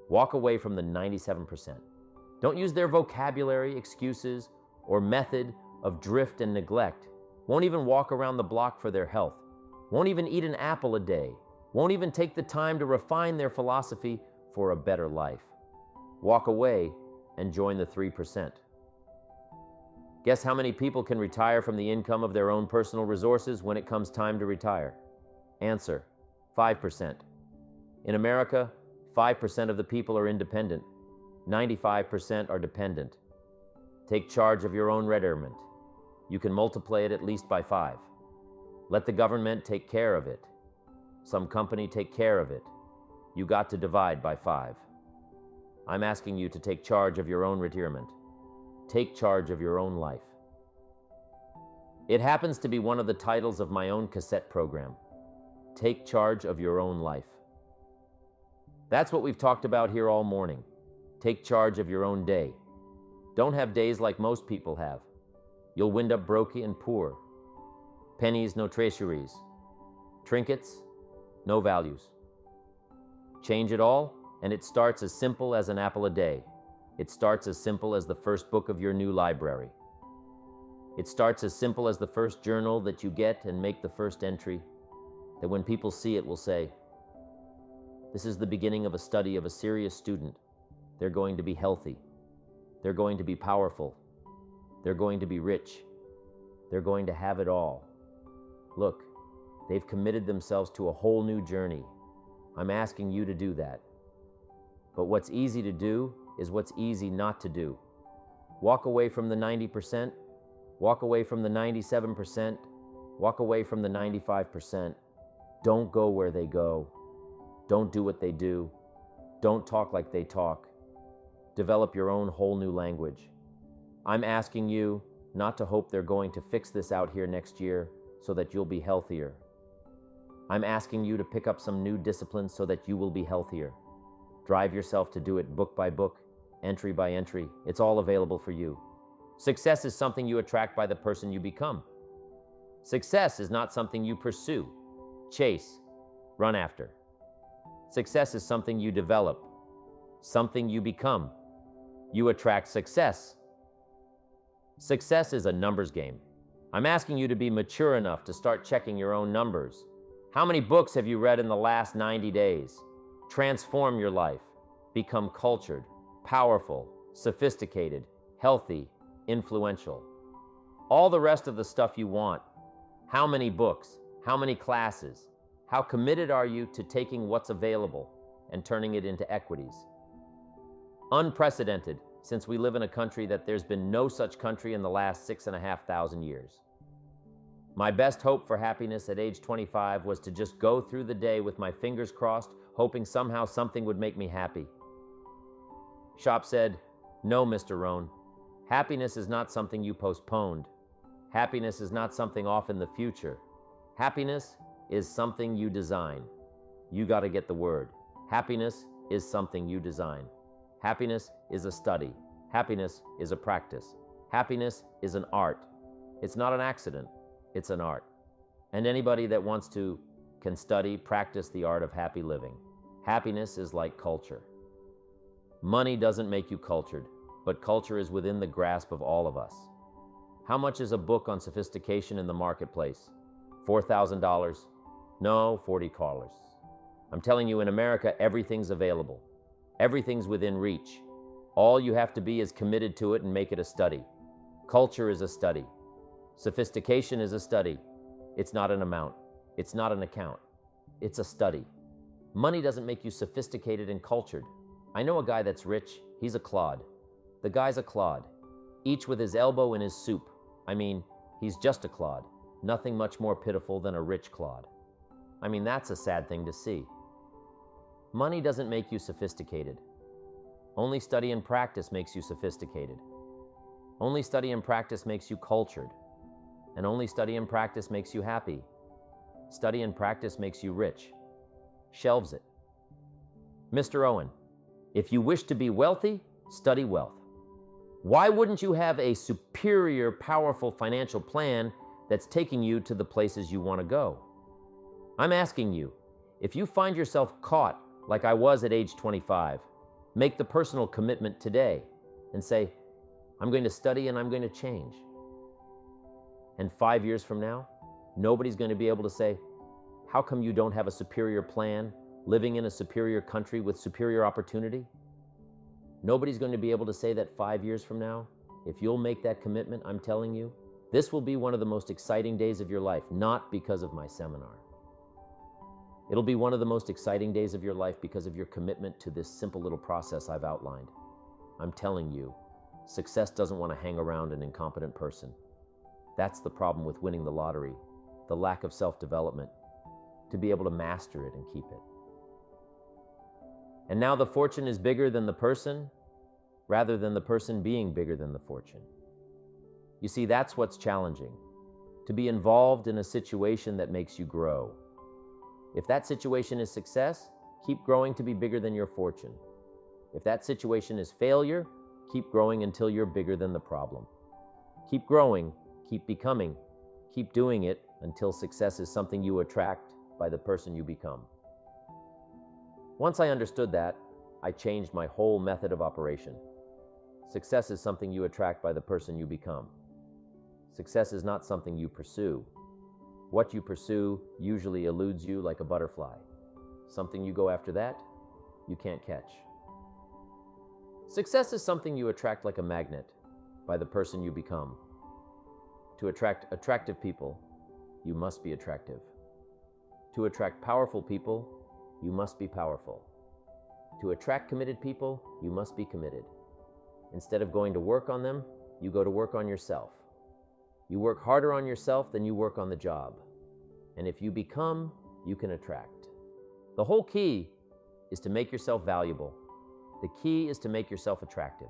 Walk away from the 97%. Don't use their vocabulary, excuses, or method of drift and neglect. Won't even walk around the block for their health. Won't even eat an apple a day. Won't even take the time to refine their philosophy for a better life. Walk away and join the 3%. Guess how many people can retire from the income of their own personal resources when it comes time to retire? Answer: 5%. In America, 5% of the people are independent. 95% are dependent. Take charge of your own retirement. You can multiply it at least by 5. Let the government take care of it. Some company take care of it. You got to divide by 5. I'm asking you to take charge of your own retirement. Take charge of your own life. It happens to be one of the titles of my own cassette program. Take charge of your own life. That's what we've talked about here all morning. Take charge of your own day. Don't have days like most people have. You'll wind up broke and poor. Pennies, no treasuries. Trinkets, no values. Change it all, and it starts as simple as an apple a day. It starts as simple as the first book of your new library. It starts as simple as the first journal that you get and make the first entry, that when people see it will say, "This is the beginning of a study of a serious student. They're going to be healthy. They're going to be powerful. They're going to be rich. They're going to have it all. Look, they've committed themselves to a whole new journey. I'm asking you to do that." But what's easy to do is what's easy not to do. Walk away from the 90%. Walk away from the 97%. Walk away from the 95%. Don't go where they go. Don't do what they do. Don't talk like they talk. Develop your own whole new language. I'm asking you not to hope they're going to fix this out here next year so that you'll be healthier. I'm asking you to pick up some new disciplines so that you will be healthier. Drive yourself to do it book by book, entry by entry. It's all available for you. Success is something you attract by the person you become. Success is not something you pursue, chase, run after. Success is something you develop, something you become. You attract success. Success is a numbers game. I'm asking you to be mature enough to start checking your own numbers. How many books have you read in the last 90 days? Transform your life. Become cultured, powerful, sophisticated, healthy, influential. All the rest of the stuff you want. How many books? How many classes? How committed are you to taking what's available and turning it into equities? Unprecedented, since we live in a country that there's been no such country in the last 6,500 years. My best hope for happiness at age 25 was to just go through the day with my fingers crossed, hoping somehow something would make me happy. Shop said, "No, Mr. Rohn. Happiness is not something you postponed. Happiness is not something off in the future. Happiness is something you design." You got to get the word. Happiness is something you design. Happiness is a study. Happiness is a practice. Happiness is an art. It's not an accident. It's an art. And anybody that wants to can study, practice the art of happy living. Happiness is like culture. Money doesn't make you cultured, but culture is within the grasp of all of us. How much is a book on sophistication in the marketplace? $4,000? No, $40. I'm telling you, in America, everything's available. Everything's within reach. All you have to be is committed to it and make it a study. Culture is a study. Sophistication is a study. It's not an amount. It's not an account. It's a study. Money doesn't make you sophisticated and cultured. I know a guy that's rich. He's a clod. The guy's a clod, each with his elbow in his soup. I mean, he's just a clod. Nothing much more pitiful than a rich clod. I mean, that's a sad thing to see. Money doesn't make you sophisticated. Only study and practice makes you sophisticated. Only study and practice makes you cultured. And only study and practice makes you happy. Study and practice makes you rich. Shelves it. Mr. Owen, if you wish to be wealthy, study wealth. Why wouldn't you have a superior, powerful financial plan that's taking you to the places you want to go? I'm asking you, if you find yourself caught like I was at age 25, Make the personal commitment today and say, I'm going to study and I'm going to change. And 5 years from now, nobody's going to be able to say, how come you don't have a superior plan, living in a superior country with superior opportunity? Nobody's going to be able to say that 5 years from now. If you'll make that commitment, I'm telling you, this will be one of the most exciting days of your life, not because of my seminar. It'll be one of the most exciting days of your life because of your commitment to this simple little process I've outlined. I'm telling you, success doesn't want to hang around an incompetent person. That's the problem with winning the lottery, the lack of self-development, to be able to master it and keep it. And now the fortune is bigger than the person, rather than the person being bigger than the fortune. You see, that's what's challenging, to be involved in a situation that makes you grow. If that situation is success, keep growing to be bigger than your fortune. If that situation is failure, keep growing until you're bigger than the problem. Keep growing, keep becoming, keep doing it until success is something you attract by the person you become. Once I understood that, I changed my whole method of operation. Success is something you attract by the person you become. Success is not something you pursue. What you pursue usually eludes you like a butterfly. Something you go after that, you can't catch. Success is something you attract like a magnet by the person you become. To attract attractive people, you must be attractive. To attract powerful people, you must be powerful. To attract committed people, you must be committed. Instead of going to work on them, you go to work on yourself. You work harder on yourself than you work on the job. And if you become, you can attract. The whole key is to make yourself valuable. The key is to make yourself attractive.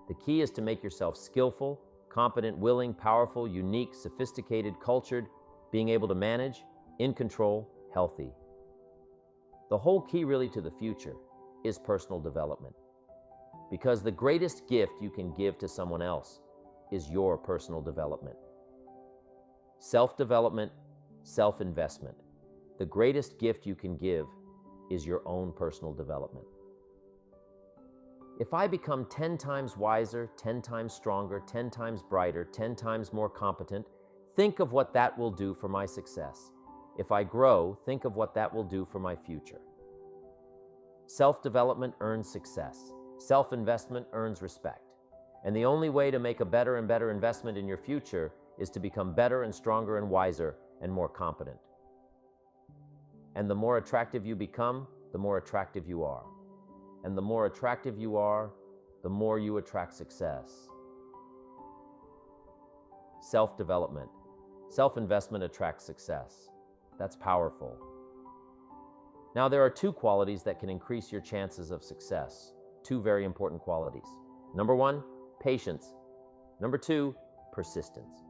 The key is to make yourself skillful, competent, willing, powerful, unique, sophisticated, cultured, being able to manage, in control, healthy. The whole key really to the future is personal development. Because the greatest gift you can give to someone else is your personal development. Self-development, self-investment. The greatest gift you can give is your own personal development. If I become 10 times wiser, 10 times stronger, 10 times brighter, 10 times more competent, think of what that will do for my success. If I grow, think of what that will do for my future. Self-development earns success. Self-investment earns respect. And the only way to make a better and better investment in your future is to become better and stronger and wiser and more competent. And the more attractive you become, the more attractive you are. And the more attractive you are, the more you attract success. Self-development. Self-investment attracts success. That's powerful. Now, there are two qualities that can increase your chances of success. Two very important qualities. Number one, patience. Number two, persistence.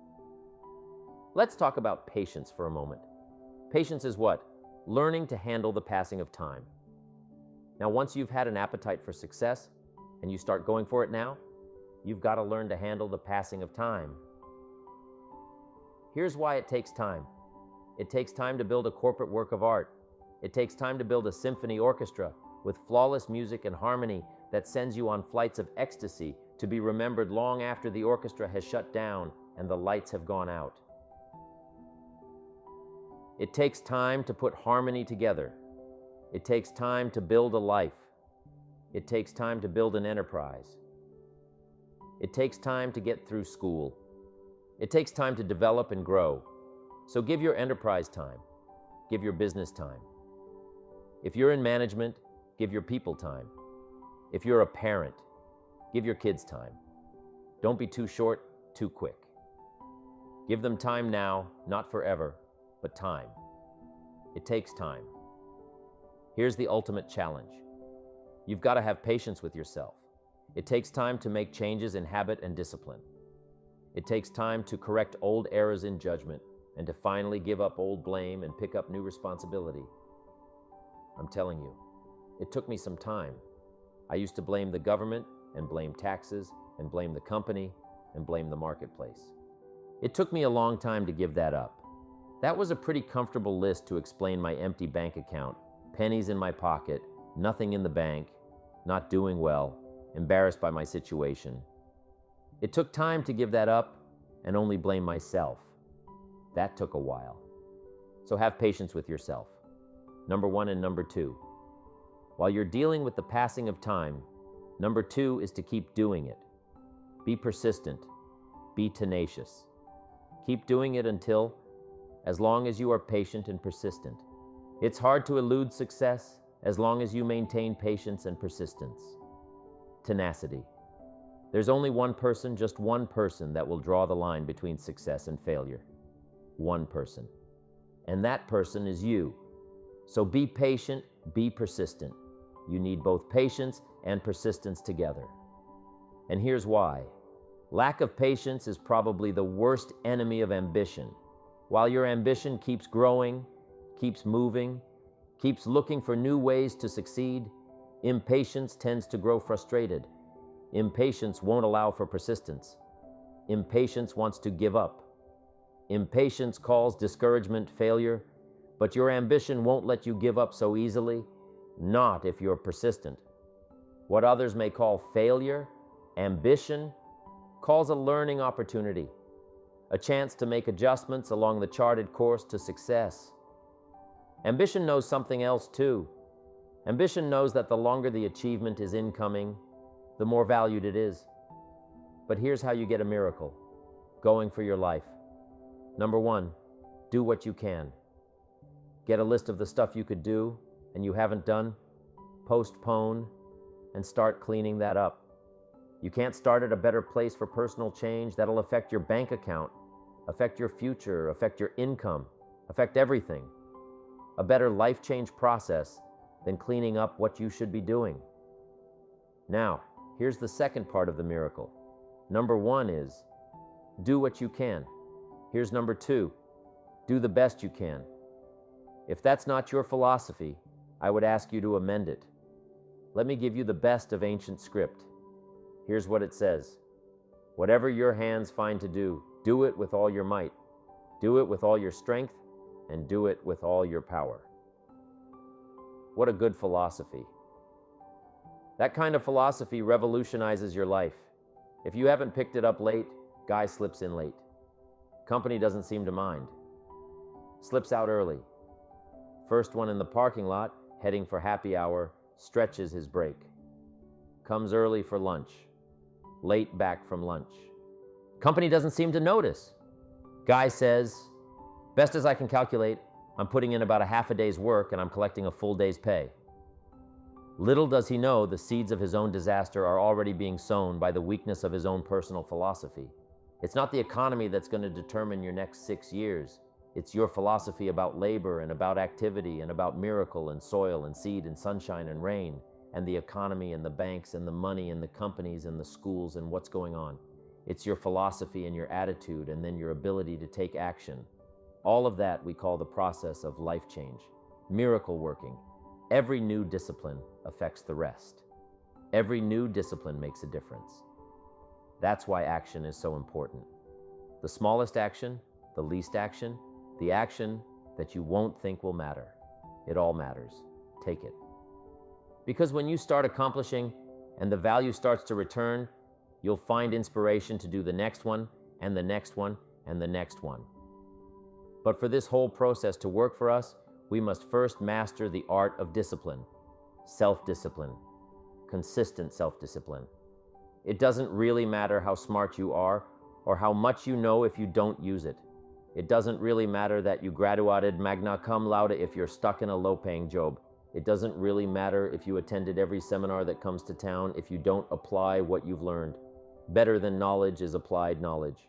Let's talk about patience for a moment. Patience is what? Learning to handle the passing of time. Now, once you've had an appetite for success and you start going for it now, you've got to learn to handle the passing of time. Here's why it takes time. It takes time to build a corporate work of art. It takes time to build a symphony orchestra with flawless music and harmony that sends you on flights of ecstasy to be remembered long after the orchestra has shut down and the lights have gone out. It takes time to put harmony together. It takes time to build a life. It takes time to build an enterprise. It takes time to get through school. It takes time to develop and grow. So give your enterprise time. Give your business time. If you're in management, give your people time. If you're a parent, give your kids time. Don't be too short, too quick. Give them time now, not forever, but time. It takes time. Here's the ultimate challenge. You've got to have patience with yourself. It takes time to make changes in habit and discipline. It takes time to correct old errors in judgment and to finally give up old blame and pick up new responsibility. I'm telling you, it took me some time. I used to blame the government and blame taxes and blame the company and blame the marketplace. It took me a long time to give that up. That was a pretty comfortable list to explain my empty bank account, pennies in my pocket, nothing in the bank, not doing well, embarrassed by my situation. It took time to give that up and only blame myself. That took a while. So have patience with yourself. Number 1 and number 2. While you're dealing with the passing of time, number 2 is to keep doing it. Be persistent. Be tenacious. Keep doing it until, as long as you are patient and persistent. It's hard to elude success as long as you maintain patience and persistence. Tenacity. There's only one person, just one person, that will draw the line between success and failure. One person. And that person is you. So be patient, be persistent. You need both patience and persistence together. And here's why. Lack of patience is probably the worst enemy of ambition. While your ambition keeps growing, keeps moving, keeps looking for new ways to succeed, impatience tends to grow frustrated. Impatience won't allow for persistence. Impatience wants to give up. Impatience calls discouragement failure, but your ambition won't let you give up so easily, not if you're persistent. What others may call failure, ambition calls a learning opportunity, a chance to make adjustments along the charted course to success. Ambition knows something else too. Ambition knows that the longer the achievement is incoming, the more valued it is. But here's how you get a miracle, going for your life. Number 1, do what you can. Get a list of the stuff you could do and you haven't done, postpone, and start cleaning that up. You can't start at a better place for personal change. That'll affect your bank account, affect your future, affect your income, affect everything. A better life change process than cleaning up what you should be doing. Now, here's the second part of the miracle. Number 1 is, do what you can. Here's number 2, do the best you can. If that's not your philosophy, I would ask you to amend it. Let me give you the best of ancient script. Here's what it says. Whatever your hands find to do, do it with all your might. Do it with all your strength, and do it with all your power. What a good philosophy. That kind of philosophy revolutionizes your life. If you haven't picked it up late, guy slips in late. Company doesn't seem to mind. Slips out early. First one in the parking lot, heading for happy hour, stretches his break. Comes early for lunch. Late back from lunch. Company doesn't seem to notice. Guy says, best as I can calculate, I'm putting in about a half a day's work and I'm collecting a full day's pay. Little does he know the seeds of his own disaster are already being sown by the weakness of his own personal philosophy. It's not the economy that's going to determine your next 6 years. It's your philosophy about labor and about activity and about miracle and soil and seed and sunshine and rain and the economy and the banks and the money and the companies and the schools and what's going on. It's your philosophy and your attitude and then your ability to take action. All of that we call the process of life change, miracle working. Every new discipline affects the rest. Every new discipline makes a difference. That's why action is so important. The smallest action, the least action, the action that you won't think will matter. It all matters. Take it. Because when you start accomplishing and the value starts to return, you'll find inspiration to do the next one and the next one and the next one. But for this whole process to work for us, we must first master the art of discipline, self-discipline, consistent self-discipline. It doesn't really matter how smart you are or how much you know if you don't use it. It doesn't really matter that you graduated magna cum laude if you're stuck in a low-paying job. It doesn't really matter if you attended every seminar that comes to town if you don't apply what you've learned. Better than knowledge is applied knowledge.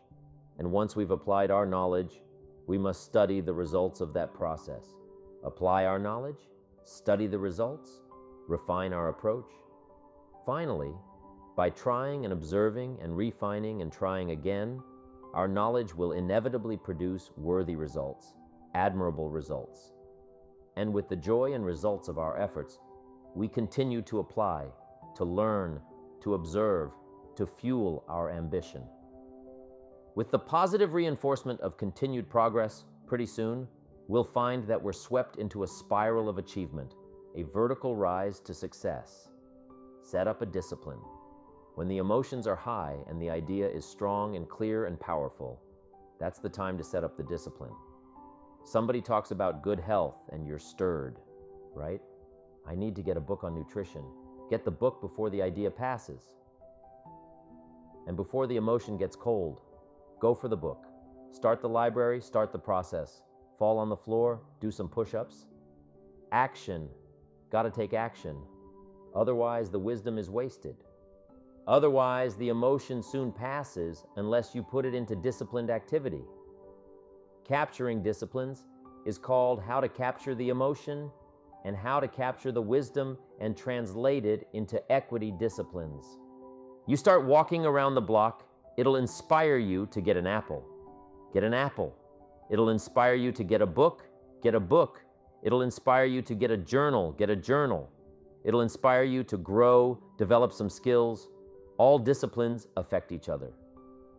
And once we've applied our knowledge, we must study the results of that process. Apply our knowledge, study the results, refine our approach. Finally, by trying and observing and refining and trying again, our knowledge will inevitably produce worthy results, admirable results. And with the joy and results of our efforts, we continue to apply, to learn, to observe, to fuel our ambition. With the positive reinforcement of continued progress, pretty soon, we'll find that we're swept into a spiral of achievement, a vertical rise to success. Set up a discipline. When the emotions are high and the idea is strong and clear and powerful, that's the time to set up the discipline. Somebody talks about good health and you're stirred, right? I need to get a book on nutrition. Get the book before the idea passes. And before the emotion gets cold, go for the book. Start the library, start the process. Fall on the floor, do some push-ups. Action. Gotta take action. Otherwise, the wisdom is wasted. Otherwise, the emotion soon passes unless you put it into disciplined activity. Capturing disciplines is called how to capture the emotion and how to capture the wisdom and translate it into equity disciplines. You start walking around the block, it'll inspire you to get an apple. Get an apple. It'll inspire you to get a book. Get a book. It'll inspire you to get a journal. Get a journal. It'll inspire you to grow, develop some skills. All disciplines affect each other.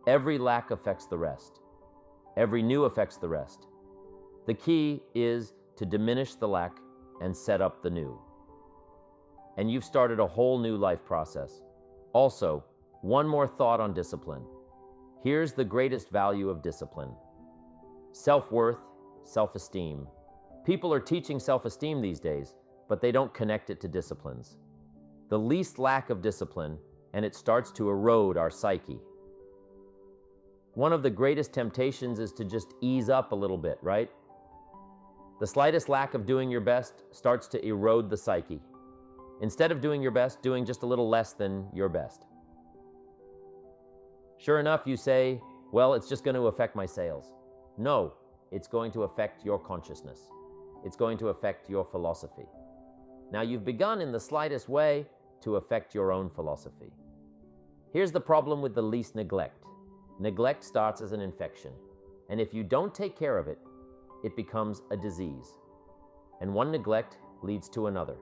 Every lack affects the rest. Every new affects the rest. The key is to diminish the lack and set up the new. And you've started a whole new life process. Also, one more thought on discipline. Here's the greatest value of discipline. Self-worth, self-esteem. People are teaching self-esteem these days, but they don't connect it to disciplines. The least lack of discipline, and it starts to erode our psyche. One of the greatest temptations is to just ease up a little bit, right? The slightest lack of doing your best starts to erode the psyche. Instead of doing your best, doing just a little less than your best. Sure enough, you say, well, it's just going to affect my sales. No, it's going to affect your consciousness. It's going to affect your philosophy. Now, you've begun in the slightest way to affect your own philosophy. Here's the problem with the least neglect. Neglect starts as an infection, and if you don't take care of it, it becomes a disease. And one neglect leads to another.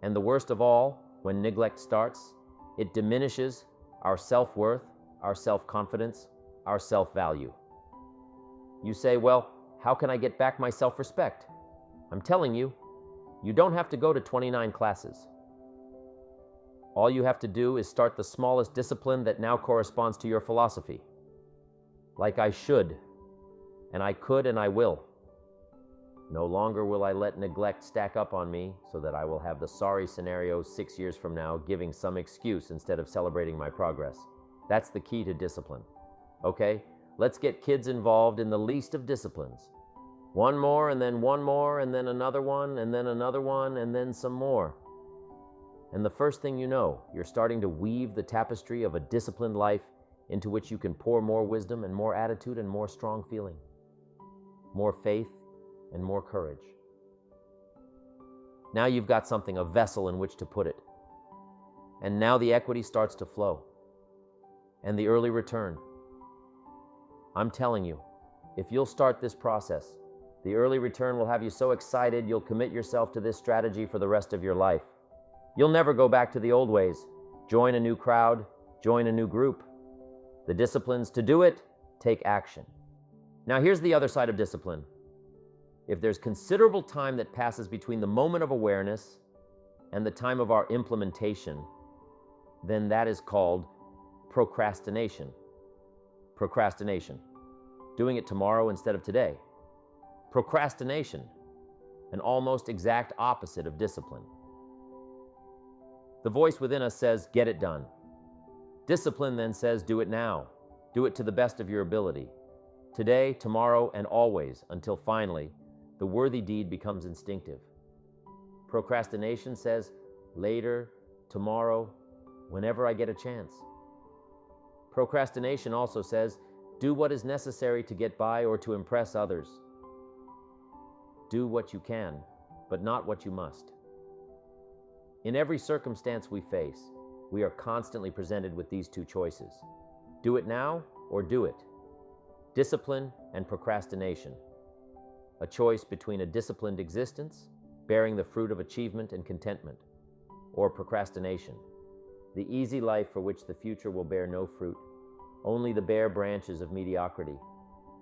And the worst of all, when neglect starts, it diminishes our self-worth, our self-confidence, our self-value. You say, well, how can I get back my self-respect? I'm telling you, you don't have to go to 29 classes. All you have to do is start the smallest discipline that now corresponds to your philosophy. Like I should, and I could, and I will. No longer will I let neglect stack up on me so that I will have the sorry scenario 6 years from now giving some excuse instead of celebrating my progress. That's the key to discipline. Okay, let's get kids involved in the least of disciplines. One more, and then one more, and then another one, and then another one, and then some more. And the first thing you know, you're starting to weave the tapestry of a disciplined life into which you can pour more wisdom and more attitude and more strong feeling, more faith and more courage. Now you've got something, a vessel in which to put it. And now the equity starts to flow. And the early return. I'm telling you, if you'll start this process, the early return will have you so excited you'll commit yourself to this strategy for the rest of your life. You'll never go back to the old ways. Join a new crowd, join a new group. The disciplines to do it, take action. Now here's the other side of discipline. If there's considerable time that passes between the moment of awareness and the time of our implementation, then that is called procrastination. Procrastination. Doing it tomorrow instead of today. Procrastination, an almost exact opposite of discipline. The voice within us says, get it done. Discipline then says, do it now. Do it to the best of your ability. Today, tomorrow, and always, until finally, the worthy deed becomes instinctive. Procrastination says, later, tomorrow, whenever I get a chance. Procrastination also says, do what is necessary to get by or to impress others. Do what you can, but not what you must. In every circumstance we face, we are constantly presented with these two choices. Do it now or do it. Discipline and procrastination. A choice between a disciplined existence, bearing the fruit of achievement and contentment, or procrastination, the easy life for which the future will bear no fruit, only the bare branches of mediocrity.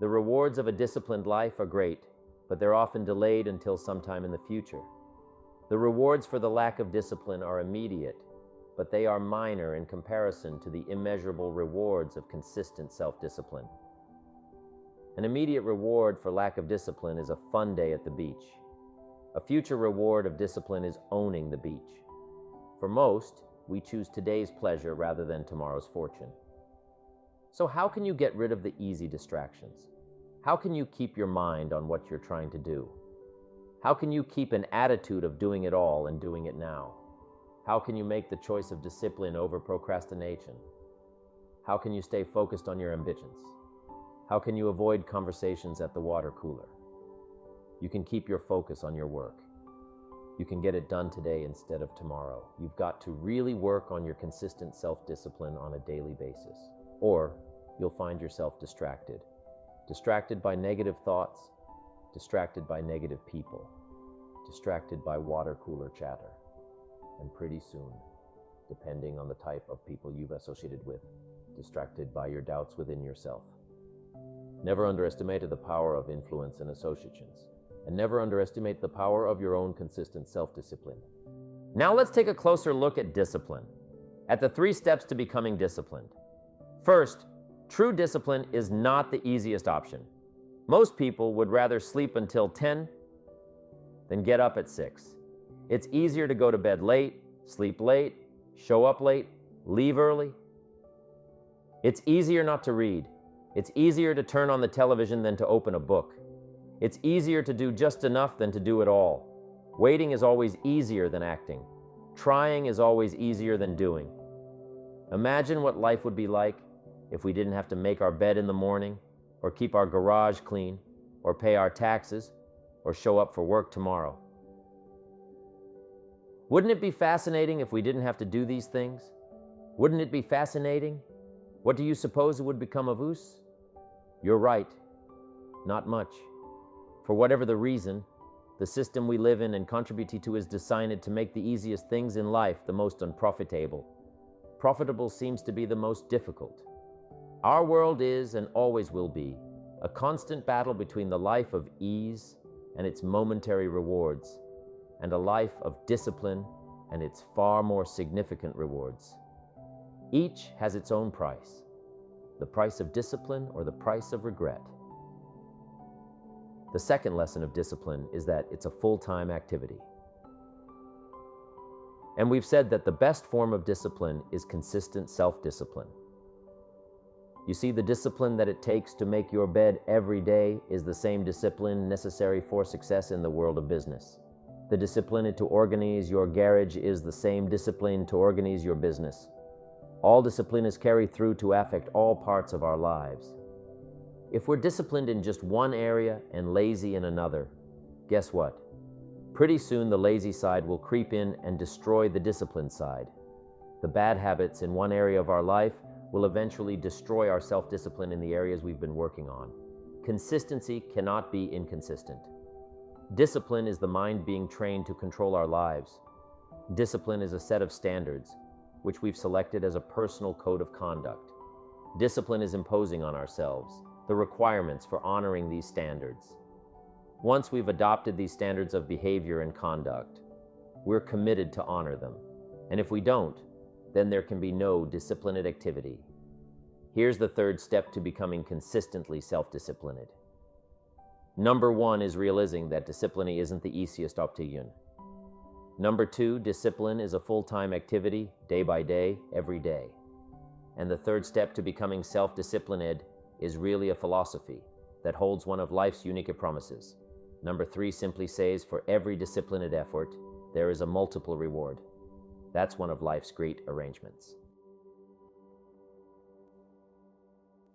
The rewards of a disciplined life are great, but they're often delayed until sometime in the future. The rewards for the lack of discipline are immediate, but they are minor in comparison to the immeasurable rewards of consistent self-discipline. An immediate reward for lack of discipline is a fun day at the beach. A future reward of discipline is owning the beach. For most, we choose today's pleasure rather than tomorrow's fortune. So how can you get rid of the easy distractions? How can you keep your mind on what you're trying to do? How can you keep an attitude of doing it all and doing it now? How can you make the choice of discipline over procrastination? How can you stay focused on your ambitions? How can you avoid conversations at the water cooler? You can keep your focus on your work. You can get it done today instead of tomorrow. You've got to really work on your consistent self-discipline on a daily basis, or you'll find yourself distracted. Distracted by negative thoughts, distracted by negative people, distracted by water cooler chatter, and pretty soon, depending on the type of people you've associated with, distracted by your doubts within yourself. Never underestimate the power of influence and associations, and never underestimate the power of your own consistent self-discipline. Now let's take a closer look at discipline, at the 3 steps to becoming disciplined. First, true discipline is not the easiest option. Most people would rather sleep until 10 than get up at 6. It's easier to go to bed late, sleep late, show up late, leave early. It's easier not to read. It's easier to turn on the television than to open a book. It's easier to do just enough than to do it all. Waiting is always easier than acting. Trying is always easier than doing. Imagine what life would be like if we didn't have to make our bed in the morning, or keep our garage clean, or pay our taxes, or show up for work tomorrow. Wouldn't it be fascinating if we didn't have to do these things? Wouldn't it be fascinating? What do you suppose would become of us? You're right. Not much. For whatever the reason, the system we live in and contribute to is designed to make the easiest things in life the most unprofitable. Profitable seems to be the most difficult. Our world is, and always will be, a constant battle between the life of ease and its momentary rewards, and a life of discipline and its far more significant rewards. Each has its own price, the price of discipline or the price of regret. The second lesson of discipline is that it's a full-time activity. And we've said that the best form of discipline is consistent self-discipline. You see, the discipline that it takes to make your bed every day is the same discipline necessary for success in the world of business. The discipline to organize your garage is the same discipline to organize your business. All discipline is carried through to affect all parts of our lives. If we're disciplined in just one area and lazy in another, guess what? Pretty soon the lazy side will creep in and destroy the disciplined side. The bad habits in one area of our life will eventually destroy our self-discipline in the areas we've been working on. Consistency cannot be inconsistent. Discipline is the mind being trained to control our lives. Discipline is a set of standards, which we've selected as a personal code of conduct. Discipline is imposing on ourselves the requirements for honoring these standards. Once we've adopted these standards of behavior and conduct, we're committed to honor them. And if we don't, then there can be no disciplined activity. Here's the 3rd step to becoming consistently self-disciplined. Number 1 is realizing that discipline isn't the easiest option. Number 2, discipline is a full-time activity, day by day, every day. And the 3rd step to becoming self-disciplined is really a philosophy that holds one of life's unique promises. Number 3 simply says, for every disciplined effort, there is a multiple reward. That's one of life's great arrangements.